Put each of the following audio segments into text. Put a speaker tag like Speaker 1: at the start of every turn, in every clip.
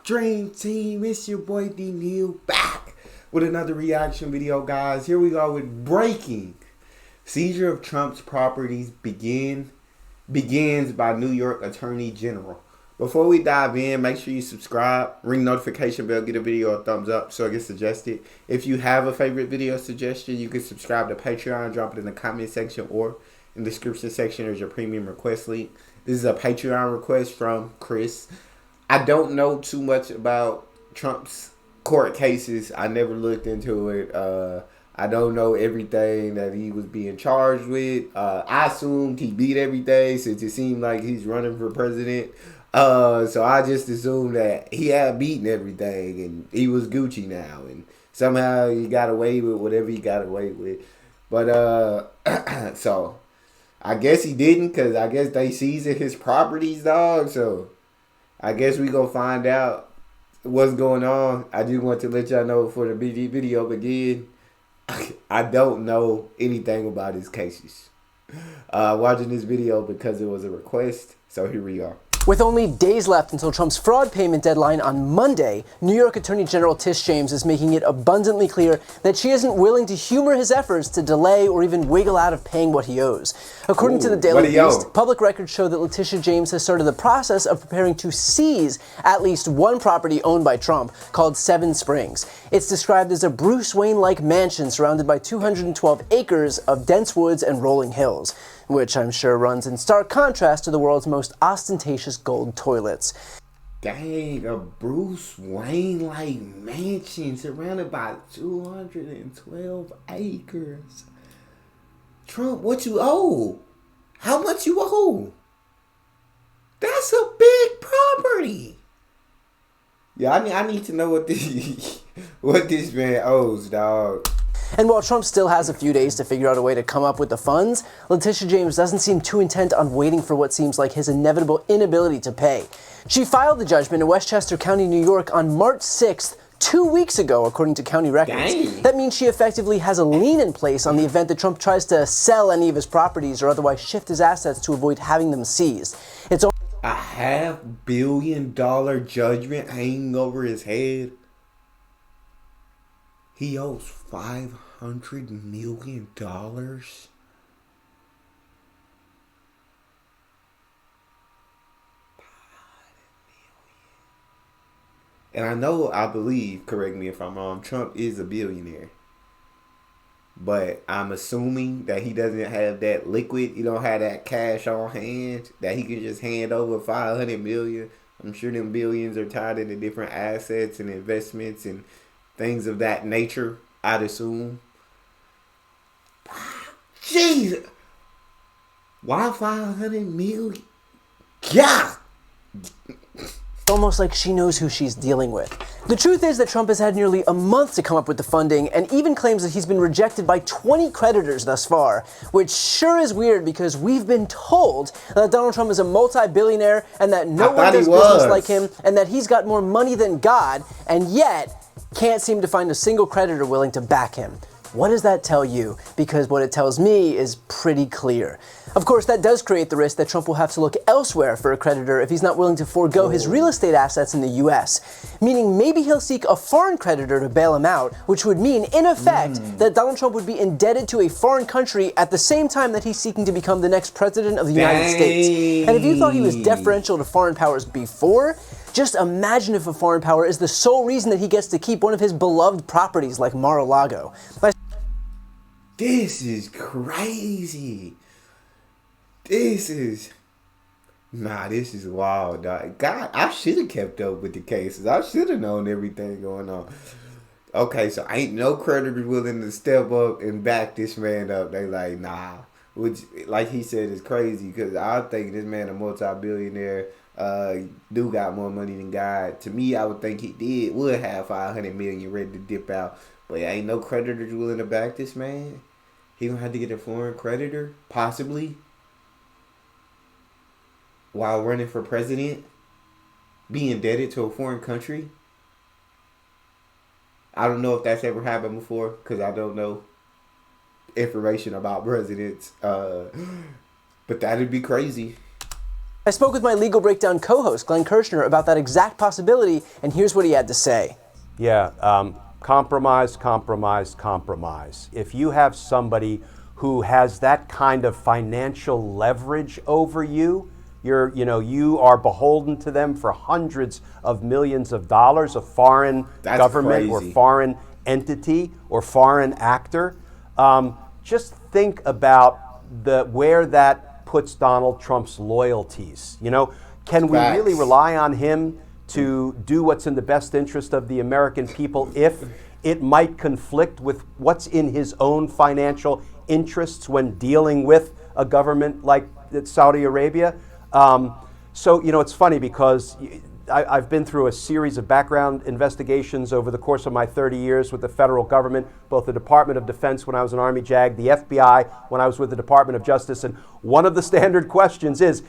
Speaker 1: Dream Team, it's your boy D Neal back with another reaction video, guys. Here we go with breaking. Seizure of Trump's properties begins by New York Attorney General. Before we dive in, make sure you subscribe, ring notification bell, get a video a thumbs up so it gets suggested. If you have a favorite video suggestion, you can subscribe to Patreon, drop it in the comment section or in the description section. There's your premium request link. This is a Patreon request from Chris. I don't know too much about Trump's court cases. I never looked into it. I don't know everything that he was being charged with. I assumed he beat everything since it seemed like he's running for president. So I just assumed that he had beaten everything and he was Gucci now. And somehow he got away with whatever he got away with. But, so I guess he didn't, because I guess they seized his properties, dog. So I guess we gonna find out what's going on. I just want to let y'all know before the video begin, I don't know anything about his cases. Watching this video because it was a request, so here we are.
Speaker 2: With only days left until Trump's fraud payment deadline on Monday, New York Attorney General Tish James is making it abundantly clear that she isn't willing to humor his efforts to delay or even wiggle out of paying what he owes. According to the Daily Beast, public records show that Letitia James has started the process of preparing to seize at least one property owned by Trump called Seven Springs. It's described as a Bruce Wayne-like mansion surrounded by 212 acres of dense woods and rolling hills, which I'm sure runs in stark contrast to the world's most ostentatious gold toilets.
Speaker 1: Dang, a Bruce Wayne-like mansion surrounded by 212 acres. Trump, what you owe? How much you owe? That's a big property. Yeah, I need to know what this man owes, dog.
Speaker 2: And while Trump still has a few days to figure out a way to come up with the funds, Letitia James doesn't seem too intent on waiting for what seems like his inevitable inability to pay. She filed the judgment in Westchester County, New York on March 6th, 2 weeks ago, according to county records.
Speaker 1: Dang.
Speaker 2: That means she effectively has a lien in place on the event that Trump tries to sell any of his properties or otherwise shift his assets to avoid having them seized. It's
Speaker 1: a $500 million judgment hanging over his head. He owes $500 million. And I believe, correct me if I'm wrong, Trump is a billionaire. But I'm assuming that he doesn't have that liquid, he don't have that cash on hand, that he can just hand over $500 million. I'm sure them billions are tied into different assets and investments and things of that nature, I'd assume. Jesus! Why $500 million? God!
Speaker 2: Almost like she knows who she's dealing with. The truth is that Trump has had nearly a month to come up with the funding and even claims that he's been rejected by 20 creditors thus far, which sure is weird because we've been told that Donald Trump is a multi-billionaire and that no one does business like him and that he's got more money than God, and yet can't seem to find a single creditor willing to back him. What does that tell you? Because what it tells me is pretty clear. Of course, that does create the risk that Trump will have to look elsewhere for a creditor if he's not willing to forego his real estate assets in the US. Meaning maybe he'll seek a foreign creditor to bail him out, which would mean, in effect, that Donald Trump would be indebted to a foreign country at the same time that he's seeking to become the next president of the United States. And if you thought he was deferential to foreign powers before, just imagine if a foreign power is the sole reason that he gets to keep one of his beloved properties like Mar-a-Lago.
Speaker 1: This is crazy. This is wild, dog. God, I should have kept up with the cases. I should have known everything going on. Okay, so ain't no creditor willing to step up and back this man up. They like, nah. Which, like he said, is crazy because I think this man a multi-billionaire. Do got more money than God. To me, I would think he would have $500 million ready to dip out. But ain't no creditors willing to back this man. He gonna have to get a foreign creditor, possibly, while running for president, be indebted to a foreign country. I don't know if that's ever happened before, because I don't know information about presidents. But that'd be crazy.
Speaker 2: I spoke with my Legal Breakdown co-host, Glenn Kirshner, about that exact possibility, and here's what he had to say.
Speaker 3: Yeah, compromise, compromise, compromise. If you have somebody who has that kind of financial leverage over you, you are beholden to them for hundreds of millions of dollars, a foreign government or foreign entity or foreign actor. Just think about where that puts Donald Trump's loyalties. Can we really rely on him to do what's in the best interest of the American people if it might conflict with what's in his own financial interests when dealing with a government like Saudi Arabia? So it's funny because I've been through a series of background investigations over the course of my 30 years with the federal government, both the Department of Defense when I was an Army JAG, the FBI when I was with the Department of Justice. And one of the standard questions is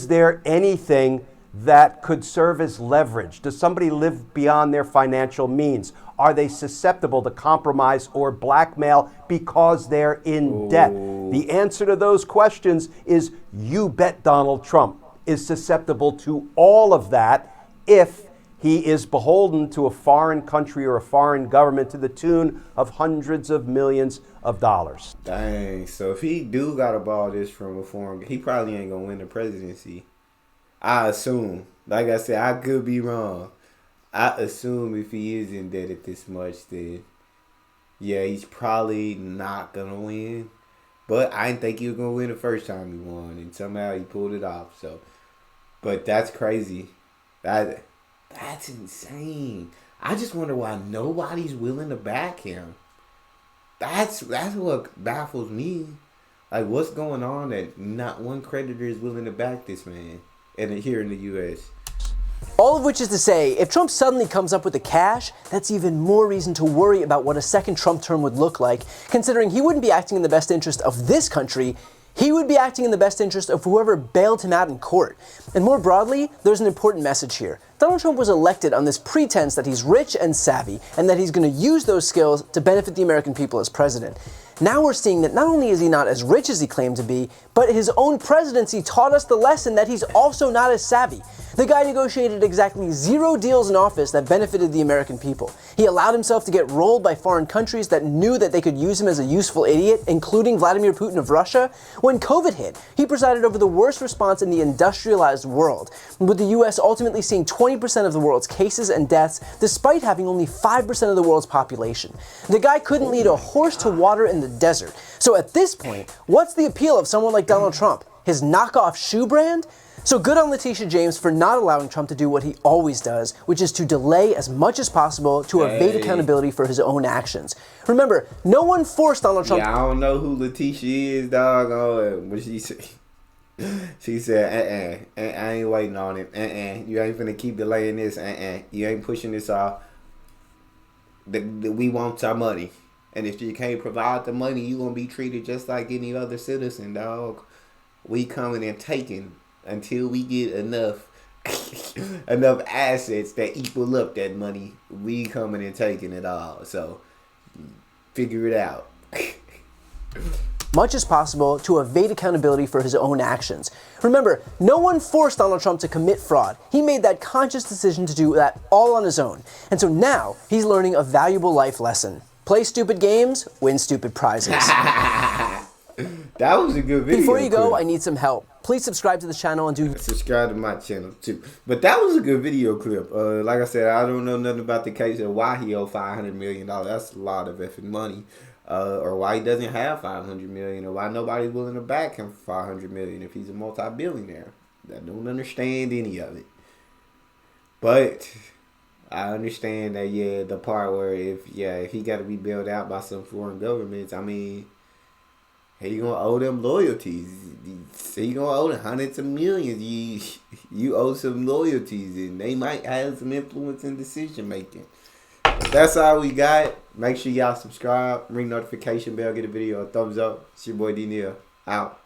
Speaker 3: there anything that could serve as leverage? Does somebody live beyond their financial means? Are they susceptible to compromise or blackmail because they're in debt? The answer to those questions is you bet Donald Trump is susceptible to all of that if he is beholden to a foreign country or a foreign government to the tune of hundreds of millions of dollars.
Speaker 1: Dang, so if he do got to borrow this from a foreign, he probably ain't going to win the presidency. I assume. Like I said, I could be wrong. I assume if he is indebted this much, then yeah, he's probably not going to win. But I didn't think he was going to win the first time he won, and somehow he pulled it off. So, but that's crazy. That's insane. I just wonder why nobody's willing to back him. That's what baffles me. Like, what's going on that not one creditor is willing to back this man here in the U.S.?
Speaker 2: All of which is to say, if Trump suddenly comes up with the cash, that's even more reason to worry about what a second Trump term would look like, considering he wouldn't be acting in the best interest of this country. He would be acting in the best interest of whoever bailed him out in court. And more broadly, there's an important message here. Donald Trump was elected on this pretense that he's rich and savvy, and that he's going to use those skills to benefit the American people as president. Now we're seeing that not only is he not as rich as he claimed to be, but his own presidency taught us the lesson that he's also not as savvy. The guy negotiated exactly 0 deals in office that benefited the American people. He allowed himself to get rolled by foreign countries that knew that they could use him as a useful idiot, including Vladimir Putin of Russia. When COVID hit, he presided over the worst response in the industrialized world, with the US ultimately seeing 20% of the world's cases and deaths, despite having only 5% of the world's population. The guy couldn't lead a horse to water in the desert. So at this point, what's the appeal of someone like Donald Trump? His knockoff shoe brand? So good on Letitia James for not allowing Trump to do what he always does, which is to delay as much as possible to evade accountability for his own actions. Remember, no one forced Donald Trump.
Speaker 1: Yeah, I don't know who Letitia is, dog. What she said? She said, I ain't waiting on it. You ain't finna keep delaying this. You ain't pushing this off. We want our money. And if you can't provide the money, you gonna be treated just like any other citizen, dog. We coming and taking until we get enough assets that equal up that money. We coming and taking it all. So figure it out.
Speaker 2: Much as possible to evade accountability for his own actions. Remember, no one forced Donald Trump to commit fraud. He made that conscious decision to do that all on his own. And so now he's learning a valuable life lesson. Play stupid games, win stupid prizes.
Speaker 1: That was a good video.
Speaker 2: Before you go, I need some help. Please subscribe to the channel and
Speaker 1: subscribe to my channel too. But that was a good video clip. Like I said, I don't know nothing about the case of why he owed $500 million. That's a lot of effing money. Or why he doesn't have $500 million, or why nobody's willing to back him for $500 million if he's a multi-billionaire. I don't understand any of it. But I understand that, yeah, the part where if he got to be bailed out by some foreign governments, I mean, he gonna owe them loyalties. He gonna owe them hundreds of millions. You owe some loyalties, and they might have some influence in decision making. That's all we got. Make sure y'all subscribe, ring notification bell, get a video a thumbs up. It's your boy D Neal. Out.